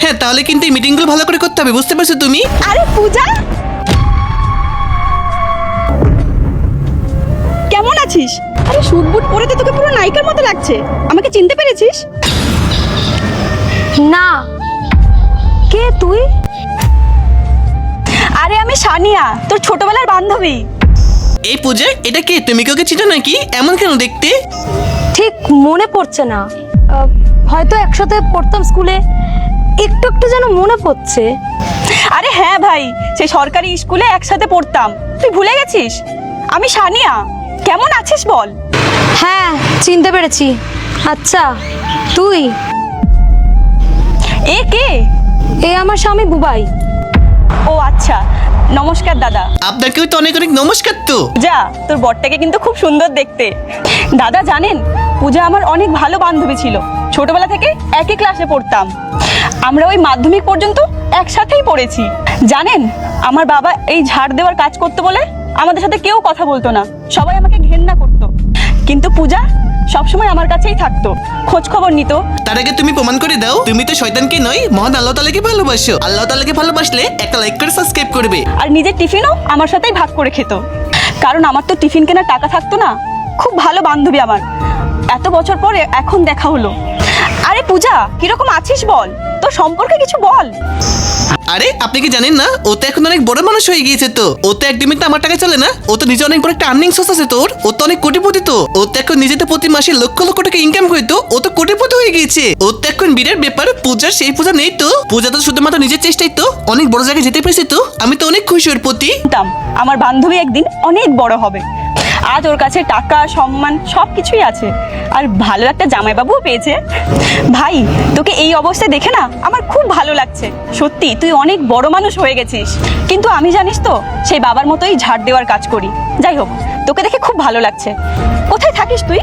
হ্যাঁ, তাহলে কিন্তু এই মিটিংগুলো ভালো করে করতে হবে, বুঝতে পারছো তুমি? আরে পূজা, কেমন আছিস? আরে শুট বুট পরে তো তোকে পুরো নায়িকার মতো লাগছে। আমাকে চিনতে পেরেছিস? না, কে তুই? আরে আমি সানিয়া, তোর ছোটবেলার বান্ধবী। এই পূজা, এটা কে? তুমি কি ওকে চিনো নাকি? এমন কেন দেখতে? ঠিক মনে পড়ছে না, হয়তো একসাথে পড়তাম স্কুলে, একটু একটু যেন মনে পড়ছে। আরে হ্যাঁ ভাই, সেই সরকারি স্কুলে একসাথে পড়তাম। তুই ভুলে গেছিস? আমি সানিয়া। কেমন আছিস বল? হ্যাঁ, চিনতে পেরেছি। আচ্ছা, তুই? এ কে? এ আমার স্বামী বুবাই। ও আচ্ছা, নমস্কার দাদা। আপনাকেও তো অনেক অনেক নমস্কার। তো যা, তোর বরটাকে কিন্তু খুব সুন্দর দেখতে। দাদা জানেন, পূজা আমার অনেক ভালো বান্ধবী ছিল। ছোটবেলা থেকে একই ক্লাসে পড়তাম। আমরা ওই মাধ্যমিক পর্যন্ত একসাথেই পড়েছি। জানেন, আমার বাবা এই ঝাড় দেওয়ার কাজ করতে বলে আমাদের সাথে কেউ কথা বলতো না, সবাই আমাকে ঘেন্না করতো। কিন্তু পূজা সবসময় আমার কাছেই থাকতো, খোঁজ খবর নিত। তার আগে তুমি প্রমাণ করে দাও, তুমি তো শয়তানকে নয়, মহান আল্লাহ তাআলাকে ভালোবাসো। আল্লাহ তাআলাকে ভালোবাসলে একটা লাইক করে সাবস্ক্রাইব করবে। আর নিজের টিফিনও আমার সাথেই ভাগ করে খেত, কারণ আমার তো টিফিন কেনার টাকা থাকতো না। খুব ভালো বান্ধবী আমার। এত বছর পরে এখন দেখা হলো। আরে পূজা, কিরকম আছিস বল? তোর সম্পর্কে কিছু বল। আরে আপনি কি জানেন না, ও তো এখন অনেক বড় মানুষ হয়ে গিয়েছে। তো ও তো একদমই তো আমার টাকা চলে না, ও তো নিজে অনেক বড় একটা আর্নিং সোর্স আছে। তোর ও তো অনেক কোটিপতি। তো ও তো এখন নিজে তো প্রতি মাসে লক্ষ লক্ষ টাকা ইনকাম করে, তো ও তো কোটিপতি হয়ে গিয়েছে। ও তো এখন বিরাট ব্যাপার। পূজার সেই পূজা নেই তো, পূজা তো শুধুমাত্র নিজের চেষ্টাই তো অনেক বড় জায়গায় যেতে পেরেছে। তো আমি তো অনেক খুশি ওর প্রতি। জানতাম আমার বান্ধবী একদিন অনেক বড় হবে। আজ ওর কাছে টাকা, সম্মান সব কিছুই আছে, আর ভালো একটা জামাইবাবুও পেয়েছে। ভাই, তোকে এই অবস্থায় দেখে না আমার খুব ভালো লাগছে। সত্যি তুই অনেক বড় মানুষ হয়ে গেছিস। কিন্তু আমি জানিস তো, সেই বাবার মতোই ঝাড় দেওয়ার কাজ করি। যাই হোক, তোকে দেখে খুব ভালো লাগছে। কোথায় থাকিস তুই?